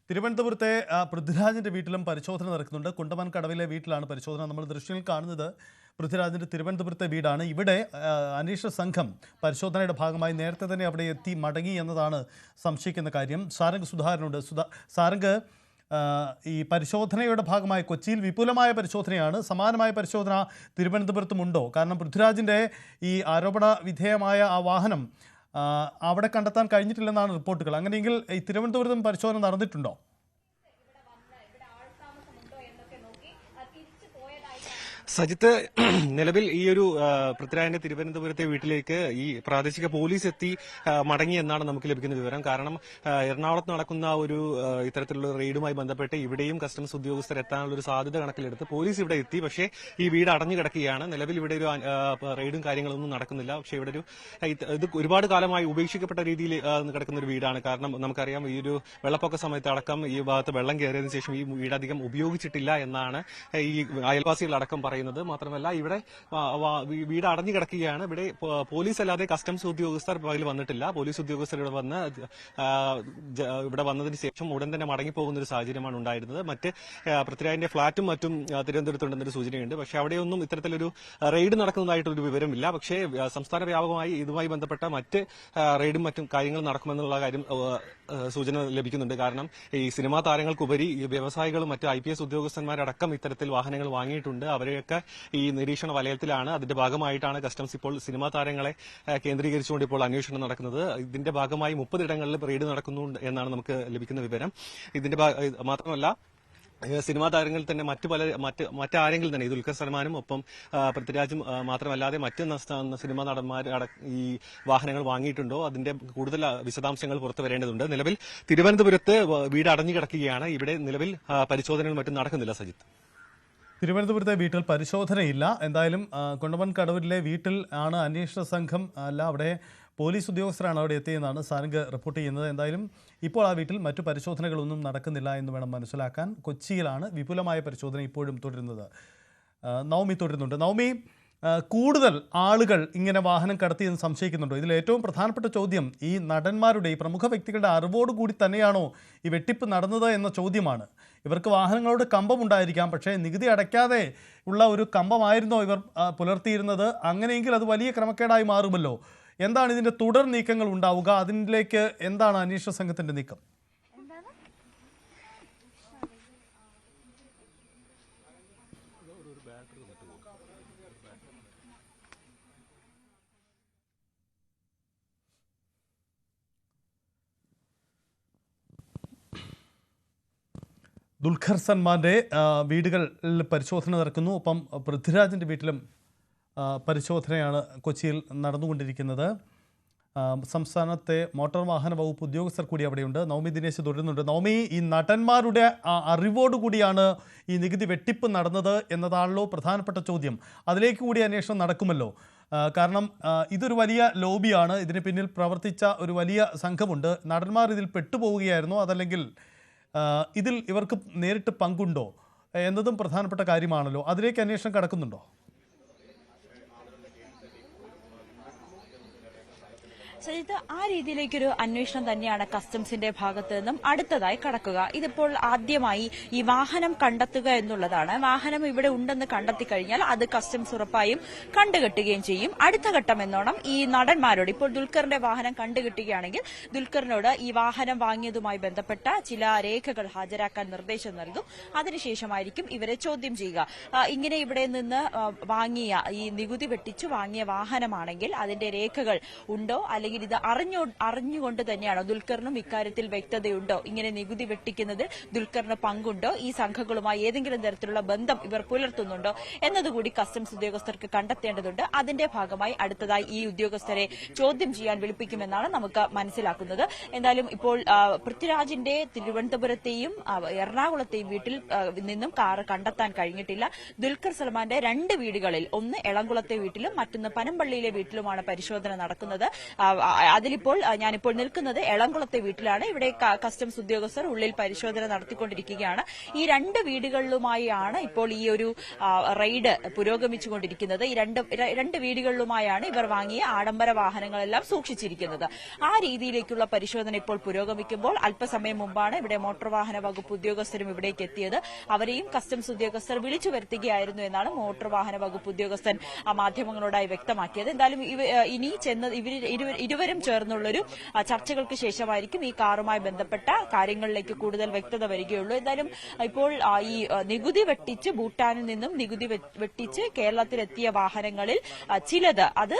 തിരുവനന്തപുരത്തെ പൃഥ്വിരാജിന്റെ വീട്ടിലും പരിശോധന നടക്കുന്നുണ്ട്. കുണ്ടമൻ കടവിലെ വീട്ടിലാണ് പരിശോധന. നമ്മൾ ദൃശ്യങ്ങൾ കാണുന്നത് പൃഥ്വിരാജിന്റെ തിരുവനന്തപുരത്തെ വീടാണ്. ഇവിടെ അന്വേഷണ സംഘം പരിശോധനയുടെ ഭാഗമായി നേരത്തെ തന്നെ അവിടെ എത്തി മടങ്ങി എന്നതാണ് സംശയിക്കുന്ന കാര്യം. സാരംഗ് സുധാകരനുണ്ട്. സാരംഗ്, ഈ പരിശോധനയുടെ ഭാഗമായി കൊച്ചിയിൽ വിപുലമായ പരിശോധനയാണ്. സമാനമായ പരിശോധന തിരുവനന്തപുരത്തുമുണ്ടോ? കാരണം പൃഥ്വിരാജിന്റെ ഈ ആരോപണ വിധേയമായ ആ വാഹനം അവിടെ കണ്ടെത്താൻ കഴിഞ്ഞിട്ടില്ലെന്നാണ് റിപ്പോർട്ടുകൾ. അങ്ങനെയെങ്കിൽ ഈ തിരുവനന്തപുരത്തും പരിശോധന നടന്നിട്ടുണ്ടോ? സജിത്ത്, നിലവിൽ ഈ ഒരു പൃഥ്വിരാജിന്റെ തിരുവനന്തപുരത്തെ വീട്ടിലേക്ക് ഈ പ്രാദേശിക പോലീസ് എത്തി മടങ്ങി എന്നാണ് നമുക്ക് ലഭിക്കുന്ന വിവരം. കാരണം എറണാകുളത്ത് നടക്കുന്ന ഒരു ഇത്തരത്തിലുള്ള റെയ്ഡുമായി ബന്ധപ്പെട്ട് ഇവിടെയും കസ്റ്റംസ് ഉദ്യോഗസ്ഥർ എത്താനുള്ള ഒരു സാധ്യത കണക്കിലെടുത്ത് പോലീസ് ഇവിടെ എത്തി. പക്ഷേ ഈ വീട് അടഞ്ഞു കിടക്കുകയാണ്. നിലവിൽ ഇവിടെ ഒരു റെയ്ഡും കാര്യങ്ങളൊന്നും നടക്കുന്നില്ല. പക്ഷേ ഇവിടെ ഇത് ഒരുപാട് കാലമായി ഉപേക്ഷിക്കപ്പെട്ട രീതിയിൽ കിടക്കുന്ന ഒരു വീടാണ്. കാരണം നമുക്കറിയാം, ഈ ഒരു വെള്ളപ്പൊക്ക സമയത്ത് അടക്കം ഈ ഭാഗത്ത് വെള്ളം കയറിയതിനു ശേഷം ഈ വീടധികം ഉപയോഗിച്ചിട്ടില്ല എന്നാണ് ഈ അയൽവാസികളടക്കം പറയുന്നത്. മാത്രമല്ല, ഇവിടെ വീട് അടഞ്ഞു കിടക്കുകയാണ്. ഇവിടെ പോലീസ് അല്ലാതെ കസ്റ്റംസ് ഉദ്യോഗസ്ഥർ ഇതിൽ വന്നിട്ടില്ല. പോലീസ് ഉദ്യോഗസ്ഥർ ഇവിടെ വന്നതിന് ശേഷം ഉടൻ തന്നെ മടങ്ങിപ്പോകുന്ന ഒരു സാഹചര്യമാണ് ഉണ്ടായിരുന്നത്. മറ്റ് പൃഥ്വിരാജിന്റെ ഫ്ളാറ്റും മറ്റും തിരുവനന്തപുരത്തുണ്ടെന്നൊരു സൂചനയുണ്ട്. പക്ഷേ അവിടെയൊന്നും ഇത്തരത്തിലൊരു റെയ്ഡ് നടക്കുന്നതായിട്ടൊരു വിവരമില്ല. പക്ഷേ സംസ്ഥാന വ്യാപകമായി ഇതുമായി ബന്ധപ്പെട്ട മറ്റ് റെയ്ഡും മറ്റും കാര്യങ്ങൾ നടക്കുമെന്നുള്ള കാര്യം സൂചന ലഭിക്കുന്നുണ്ട്. കാരണം ഈ സിനിമാ താരങ്ങൾക്കുപരി വ്യവസായികളും മറ്റ് IPS ഉദ്യോഗസ്ഥന്മാരടക്കം ഇത്തരത്തിൽ വാഹനങ്ങൾ വാങ്ങിയിട്ടുണ്ട്. അവരെയൊക്കെ ഈ നിരീക്ഷണ വലയത്തിലാണ്. അതിന്റെ ഭാഗമായിട്ടാണ് കസ്റ്റംസ് ഇപ്പോൾ സിനിമാ താരങ്ങളെ കേന്ദ്രീകരിച്ചുകൊണ്ട് ഇപ്പോൾ അന്വേഷണം നടക്കുന്നത്. ഇതിന്റെ ഭാഗമായി 30 ഇടങ്ങളിൽ റെയ്ഡ് നടക്കുന്നുണ്ട് എന്നാണ് നമുക്ക് ലഭിക്കുന്ന വിവരം. ഇതിന്റെ മാത്രമല്ല, സിനിമാ താരങ്ങളിൽ തന്നെ മറ്റാരെങ്കിലും തന്നെ ദുൽഖർ സൽമാനും ഒപ്പം പൃഥ്വിരാജും മാത്രമല്ലാതെ മറ്റ് സിനിമാ നടന്മാർ ഈ വാഹനങ്ങൾ വാങ്ങിയിട്ടുണ്ടോ, അതിന്റെ കൂടുതൽ വിശദാംശങ്ങൾ പുറത്തു വരേണ്ടതുണ്ട്. നിലവിൽ തിരുവനന്തപുരത്ത് വീട് അടഞ്ഞു കിടക്കുകയാണ്. ഇവിടെ നിലവിൽ പരിശോധനകൾ മറ്റും നടക്കുന്നില്ല. സജിത്ത്, തിരുവനന്തപുരത്തെ വീട്ടിൽ പരിശോധനയില്ല. എന്തായാലും കുണ്ടമൻ കടവിലെ വീട്ടിൽ ആണ് അന്വേഷണ സംഘം, അല്ല അവിടെ പോലീസ് ഉദ്യോഗസ്ഥരാണ് അവിടെ എത്തിയെന്നാണ് സാരംഗ് റിപ്പോർട്ട് ചെയ്യുന്നത്. എന്തായാലും ഇപ്പോൾ ആ വീട്ടിൽ മറ്റു പരിശോധനകളൊന്നും നടക്കുന്നില്ല എന്ന് വേണം മനസ്സിലാക്കാൻ. കൊച്ചിയിലാണ് വിപുലമായ പരിശോധന ഇപ്പോഴും തുടരുന്നത്. നവമി തുടരുന്നുണ്ട്. നവമി, കൂടുതൽ ആളുകൾ ഇങ്ങനെ വാഹനം കടത്തിയെന്ന് സംശയിക്കുന്നുണ്ടോ? ഇതിൽ ഏറ്റവും പ്രധാനപ്പെട്ട ചോദ്യം ഈ നടന്മാരുടെ, ഈ പ്രമുഖ വ്യക്തികളുടെ അറിവോടുകൂടി തന്നെയാണോ ഈ വെട്ടിപ്പ് നടന്നത് എന്ന ചോദ്യമാണ്. ഇവർക്ക് വാഹനങ്ങളോട് കമ്പമുണ്ടായിരിക്കാം, പക്ഷേ നികുതി അടയ്ക്കാതെ ഉള്ള ഒരു കമ്പമായിരുന്നോ ഇവർ പുലർത്തിയിരുന്നത്? അങ്ങനെയെങ്കിൽ അത് വലിയ ക്രമക്കേടായി മാറുമല്ലോ. എന്താണ് ഇതിൻ്റെ തുടർ നീക്കങ്ങൾ ഉണ്ടാവുക? അതിലേക്ക് എന്താണ് അന്വേഷണ സംഘത്തിൻ്റെ നീക്കം? ദുൽഖർ സൽമാന്റെ വീടുകളിൽ പരിശോധന നടക്കുന്നു. ഒപ്പം പൃഥ്വിരാജിൻ്റെ വീട്ടിലും പരിശോധനയാണ് കൊച്ചിയിൽ നടന്നുകൊണ്ടിരിക്കുന്നത്. സംസ്ഥാനത്തെ മോട്ടോർ വാഹന വകുപ്പ് ഉദ്യോഗസ്ഥർ കൂടി അവിടെയുണ്ട്. നവമി ദിനേശ് തുടരുന്നുണ്ട്. നവമി, ഈ നടന്മാരുടെ അറിവോടുകൂടിയാണ് ഈ നികുതി വെട്ടിപ്പ് നടന്നത് എന്നതാണല്ലോ പ്രധാനപ്പെട്ട ചോദ്യം. അതിലേക്ക് കൂടി അന്വേഷണം നടക്കുമല്ലോ. കാരണം ഇതൊരു വലിയ ലോബിയാണ്. ഇതിന് പിന്നിൽ പ്രവർത്തിച്ച ഒരു വലിയ സംഘമുണ്ട്. നടന്മാർ ഇതിൽ പെട്ടുപോവുകയായിരുന്നോ, അതല്ലെങ്കിൽ ഇതിൽ ഇവർക്ക് നേരിട്ട് പങ്കുണ്ടോ എന്നതും പ്രധാനപ്പെട്ട കാര്യമാണല്ലോ. അതിലേക്ക് അന്വേഷണം കടക്കുന്നുണ്ടോ? സജിത്ത്, ആ രീതിയിലേക്കൊരു അന്വേഷണം തന്നെയാണ് കസ്റ്റംസിന്റെ ഭാഗത്തു നിന്നും അടുത്തതായി കടക്കുക. ഇതിപ്പോൾ ആദ്യമായി ഈ വാഹനം കണ്ടെത്തുക എന്നുള്ളതാണ്. വാഹനം ഇവിടെ ഉണ്ടെന്ന് കണ്ടെത്തി കഴിഞ്ഞാൽ അത് കസ്റ്റംസ് ഉറപ്പായും കണ്ടുകെട്ടുകയും ചെയ്യും. അടുത്ത ഘട്ടം എന്നോണം ഈ നടന്മാരോട്, ഇപ്പോൾ ദുൽഖറിന്റെ വാഹനം കണ്ടുകിട്ടുകയാണെങ്കിൽ ദുൽഖറിനോട് ഈ വാഹനം വാങ്ങിയതുമായി ബന്ധപ്പെട്ട ചില രേഖകൾ ഹാജരാക്കാൻ നിർദ്ദേശം നൽകും. അതിനുശേഷമായിരിക്കും ഇവരെ ചോദ്യം ചെയ്യുക. ഇങ്ങനെ ഇവിടെ നിന്ന് വാങ്ങിയ, ഈ നികുതി വെട്ടിച്ചു വാങ്ങിയ വാഹനമാണെങ്കിൽ അതിന്റെ രേഖകൾ ഉണ്ടോ, അല്ലെങ്കിൽ ഇത് അറിഞ്ഞുകൊണ്ട് തന്നെയാണോ, ദുൽഖറിനും ഇക്കാര്യത്തിൽ വ്യക്തതയുണ്ടോ, ഇങ്ങനെ നികുതി വെട്ടിക്കുന്നത് ദുൽഖറിന് പങ്കുണ്ടോ, ഈ സംഘങ്ങളുമായി ഏതെങ്കിലും തരത്തിലുള്ള ബന്ധം ഇവർ പുലർത്തുന്നുണ്ടോ എന്നതുകൂടി കസ്റ്റംസ് ഉദ്യോഗസ്ഥർക്ക് കണ്ടെത്തേണ്ടതുണ്ട്. അതിന്റെ ഭാഗമായി അടുത്തതായി ഈ ഉദ്യോഗസ്ഥരെ ചോദ്യം ചെയ്യാൻ വിളിപ്പിക്കുമെന്നാണ് നമുക്ക് മനസ്സിലാക്കുന്നത്. എന്തായാലും ഇപ്പോൾ പൃഥ്വിരാജിന്റെ തിരുവനന്തപുരത്തെയും എറണാകുളത്തെയും വീട്ടിൽ നിന്നും കാർ കണ്ടെത്താൻ കഴിഞ്ഞിട്ടില്ല. ദുൽഖർ സൽമാന്റെ 2 വീടുകളിൽ, ഒന്ന് എളംകുളത്തെ വീട്ടിലും മറ്റൊന്ന് പനമ്പള്ളിയിലെ വീട്ടിലുമാണ് പരിശോധന നടക്കുന്നത്. അതിലിപ്പോൾ ഞാനിപ്പോൾ നിൽക്കുന്നത് എളംകുളത്തെ വീട്ടിലാണ്. ഇവിടെ കസ്റ്റംസ് ഉദ്യോഗസ്ഥർ ഉള്ളിൽ പരിശോധന നടത്തിക്കൊണ്ടിരിക്കുകയാണ്. ഈ 2 വീടുകളിലുമായാണ് ഇപ്പോൾ ഈ ഒരു റെയ്ഡ് പുരോഗമിച്ചുകൊണ്ടിരിക്കുന്നത്. ഈ രണ്ട് വീടുകളിലുമായാണ് ഇവർ വാങ്ങിയ ആഡംബര വാഹനങ്ങളെല്ലാം സൂക്ഷിച്ചിരിക്കുന്നത്. ആ രീതിയിലേക്കുള്ള പരിശോധന ഇപ്പോൾ പുരോഗമിക്കുമ്പോൾ അല്പസമയം മുമ്പാണ് ഇവിടെ മോട്ടോർ വാഹന വകുപ്പ് ഉദ്യോഗസ്ഥരും ഇവിടേക്ക് എത്തിയത്. അവരെയും കസ്റ്റംസ് ഉദ്യോഗസ്ഥർ വിളിച്ചു വരുത്തുകയായിരുന്നു എന്നാണ് മോട്ടോർ വാഹന വകുപ്പ് ഉദ്യോഗസ്ഥൻ മാധ്യമങ്ങളോടായി വ്യക്തമാക്കിയത്. എന്തായാലും ഇനി ചെന്ന് ഇരുവരും ചേർന്നുള്ളൊരു ചർച്ചകൾക്ക് ശേഷമായിരിക്കും ഈ കാറുമായി ബന്ധപ്പെട്ട കാര്യങ്ങളിലേക്ക് കൂടുതൽ വ്യക്തത വരികയുള്ളൂ. എന്തായാലും ഇപ്പോൾ ഈ നികുതി വെട്ടിച്ച് ഭൂട്ടാനിൽ നിന്നും നികുതി വെട്ടിച്ച് കേരളത്തിലെത്തിയ വാഹനങ്ങളിൽ ചിലത് അത്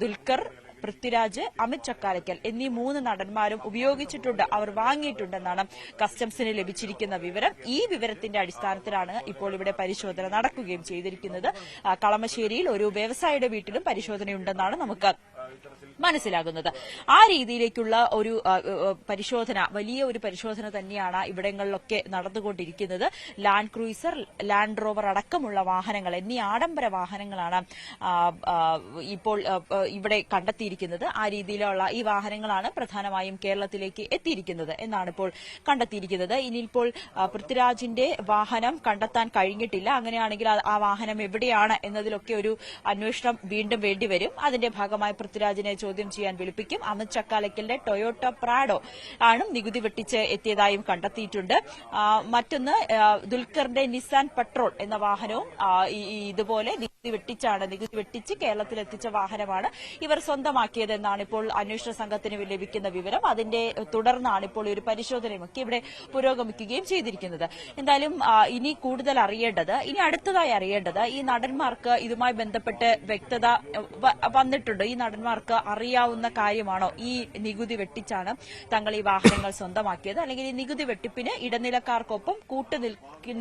ദുൽഖർ, പൃഥ്വിരാജ്, അമിത് ചക്കാലക്കൽ എന്നീ 3 നടന്മാരും ഉപയോഗിച്ചിട്ടുണ്ട്, അവർ വാങ്ങിയിട്ടുണ്ടെന്നാണ് കസ്റ്റംസിന് ലഭിച്ചിരിക്കുന്ന വിവരം. ഈ വിവരത്തിന്റെ അടിസ്ഥാനത്തിലാണ് ഇപ്പോൾ ഇവിടെ പരിശോധന നടക്കുകയും ചെയ്തിരിക്കുന്നത്. കളമശ്ശേരിയിൽ ഒരു വ്യവസായിയുടെ വീട്ടിലും പരിശോധനയുണ്ടെന്നാണ് നമുക്ക് മനസ്സിലാകുന്നത്. ആ രീതിയിലേക്കുള്ള ഒരു പരിശോധന, വലിയ ഒരു പരിശോധന തന്നെയാണ് ഇവിടങ്ങളിലൊക്കെ നടന്നുകൊണ്ടിരിക്കുന്നത്. ലാൻഡ് ക്രൂയിസർ, ലാൻഡ് റോവർ അടക്കമുള്ള വാഹനങ്ങൾ എന്നീ ആഡംബര വാഹനങ്ങളാണ് ഇപ്പോൾ ഇവിടെ കണ്ടെത്തിയിരിക്കുന്നത്. ആ രീതിയിലുള്ള ഈ വാഹനങ്ങളാണ് പ്രധാനമായും കേരളത്തിലേക്ക് എത്തിയിരിക്കുന്നത് എന്നാണ് ഇപ്പോൾ കണ്ടെത്തിയിരിക്കുന്നത്. ഇനിയിപ്പോൾ പൃഥ്വിരാജിന്റെ വാഹനം കണ്ടെത്താൻ കഴിഞ്ഞിട്ടില്ല. അങ്ങനെയാണെങ്കിൽ ആ വാഹനം എവിടെയാണ് എന്നതിലൊക്കെ ഒരു അന്വേഷണം വീണ്ടും വേണ്ടിവരും. അതിന്റെ ഭാഗമായി പൃഥ്വിരാജിനെ ചോദ്യം ചെയ്യാൻ വിളിപ്പിക്കും. അമിത് ചക്കാലക്കലിന്റെ ടൊയോട്ട പ്രാഡോ ആണ് നികുതി വെട്ടിച്ച് എത്തിയതായും കണ്ടെത്തിയിട്ടുണ്ട്. മറ്റൊന്ന് ദുൽഖറിന്റെ നിസാൻ പെട്രോൾ എന്ന വാഹനവും ഇതുപോലെ നികുതി വെട്ടിച്ച് കേരളത്തിലെത്തിച്ച വാഹനമാണ് ഇവർ സ്വന്തമാക്കിയതെന്നാണ് ഇപ്പോൾ അന്വേഷണ സംഘത്തിന് ലഭിക്കുന്ന വിവരം. അതിന്റെ തുടർന്നാണ് ഇപ്പോൾ ഒരു പരിശോധനയുമൊക്കെ ഇവിടെ പുരോഗമിക്കുകയും ചെയ്തിരിക്കുന്നത്. എന്തായാലും ഇനി കൂടുതൽ ഇനി അടുത്തതായി അറിയേണ്ടത് ഈ നടന്മാർക്ക് ഇതുമായി ബന്ധപ്പെട്ട് വ്യക്തത വന്നിട്ടുണ്ട്. ഈ നടന്മാർക്ക് അറിയാവുന്ന കാര്യമാണോ ഈ നികുതി വെട്ടിച്ചാണ് തങ്ങൾ ഈ വാഹനങ്ങൾ സ്വന്തമാക്കിയത്, അല്ലെങ്കിൽ ഈ നികുതി വെട്ടിപ്പിന് ഇടനിലക്കാർക്കൊപ്പം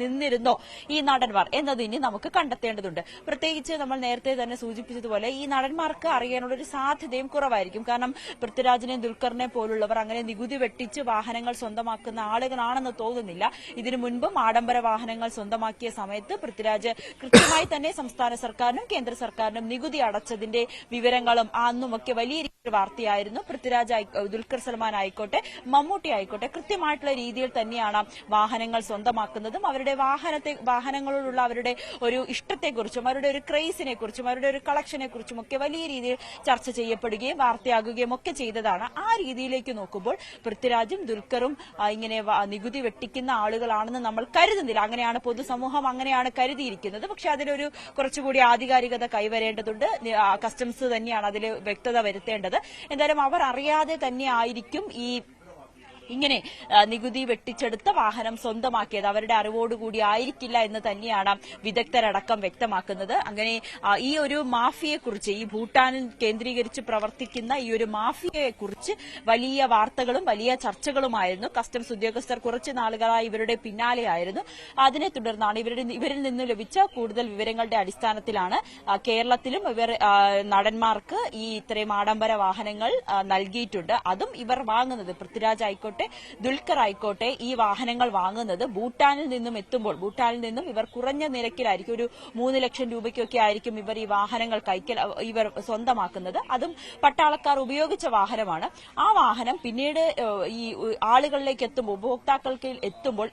നിന്നിരുന്നോ ഈ നടന്മാർ എന്നത് ഇനി നമുക്ക് കണ്ടെത്തേണ്ടതുണ്ട്. പ്രത്യേകിച്ച് നമ്മൾ നേരത്തെ തന്നെ സൂചിപ്പിച്ചതുപോലെ ഈ നടന്മാർക്ക് അറിയാനുള്ള ഒരു സാധ്യതയും കുറവായിരിക്കും. കാരണം പൃഥ്വിരാജിനെയും ദുൽഖറിനെ പോലുള്ളവർ അങ്ങനെ നികുതി വെട്ടിച്ച് വാഹനങ്ങൾ സ്വന്തമാക്കുന്ന ആളുകളാണെന്ന് തോന്നുന്നില്ല. ഇതിനു മുൻപും ആഡംബര വാഹനങ്ങൾ സ്വന്തമാക്കിയ സമയത്ത് പൃഥ്വിരാജ് കൃത്യമായി തന്നെ സംസ്ഥാന സർക്കാരിനും കേന്ദ്ര സർക്കാരിനും നികുതി അടച്ചതിന്റെ വിവരങ്ങളും അന്നുമൊക്കെ വലിയ വാർത്തയായിരുന്നു. പൃഥ്വിരാജ്, ദുൽഖർ സൽമാൻ ആയിക്കോട്ടെ, മമ്മൂട്ടി ആയിക്കോട്ടെ കൃത്യമായിട്ടുള്ള രീതിയിൽ തന്നെയാണ് വാഹനങ്ങൾ സ്വന്തമാക്കുന്നതും അവരുടെ വാഹനങ്ങളോടുള്ള അവരുടെ ഒരു ഇഷ്ടത്തെക്കുറിച്ചും അവരുടെ ഒരു ക്രേസിനെ കുറിച്ചും അവരുടെ ഒരു കളക്ഷനെ കുറിച്ചും ഒക്കെ വലിയ രീതിയിൽ ചർച്ച ചെയ്യപ്പെടുകയും വാർത്തയാകുകയും ഒക്കെ ചെയ്തതാണ്. ആ രീതിയിലേക്ക് നോക്കുമ്പോൾ പൃഥ്വിരാജും ദുൽഖറും ഇങ്ങനെ നികുതി വെട്ടിക്കുന്ന ആളുകളാണെന്ന് നമ്മൾ കരുതുന്നില്ല. അങ്ങനെയാണ് പൊതുസമൂഹം അങ്ങനെയാണ് കരുതിയിരിക്കുന്നത്. പക്ഷെ അതിലൊരു കുറച്ചുകൂടി ആധികാരികത കൈവരേണ്ടതുണ്ട്. കസ്റ്റംസ് തന്നെയാണ് അതിൽ വ്യക്തത വരുത്തേണ്ടത്. എന്തായാലും അവർ അറിയാതെ തന്നെ ആയിരിക്കും ഇങ്ങനെ നികുതി വെട്ടിച്ചെടുത്ത വാഹനം സ്വന്തമാക്കിയത്. അവരുടെ അറിവോടുകൂടി ആയിരിക്കില്ല എന്ന് തന്നെയാണ് വിദഗ്ധരടക്കം വ്യക്തമാക്കുന്നത്. അങ്ങനെ ഈ ഒരു മാഫിയയെക്കുറിച്ച്, ഈ ഭൂട്ടാനിൽ കേന്ദ്രീകരിച്ച് പ്രവർത്തിക്കുന്ന ഈ ഒരു മാഫിയയെക്കുറിച്ച് വലിയ വാർത്തകളും വലിയ ചർച്ചകളുമായിരുന്നു. കസ്റ്റംസ് ഉദ്യോഗസ്ഥർ കുറച്ചു നാളുകളായി ഇവരുടെ പിന്നാലെയായിരുന്നു. അതിനെ തുടർന്നാണ് ഇവരിൽ നിന്ന് ലഭിച്ച കൂടുതൽ വിവരങ്ങളുടെ അടിസ്ഥാനത്തിലാണ് കേരളത്തിലും ഇവർ നടന്മാർക്ക് ഈ ഇത്രയും ആഡംബര വാഹനങ്ങൾ നൽകിയിട്ടുണ്ട്. അതും ഇവർ വാങ്ങുന്നത്, പൃഥ്വിരാജ് ആയിക്കോട്ടെ ദുൽഖർ ആയിക്കോട്ടെ, ഈ വാഹനങ്ങൾ വാങ്ങുന്നത് ഭൂട്ടാനിൽ നിന്നും എത്തുമ്പോൾ ഭൂട്ടാനിൽ നിന്നും ഇവർ കുറഞ്ഞ നിരക്കിലായിരിക്കും, ഒരു 3 ലക്ഷം രൂപയ്ക്കൊക്കെ ആയിരിക്കും ഇവർ ഈ വാഹനങ്ങൾ ഇവർ സ്വന്തമാക്കുന്നത്. അതും പട്ടാളക്കാർ ഉപയോഗിച്ച വാഹനമാണ്. ആ വാഹനം പിന്നീട് ഈ ആളുകളിലേക്ക് എത്തുമ്പോൾ, ഉപഭോക്താക്കൾക്ക് എത്തുമ്പോൾ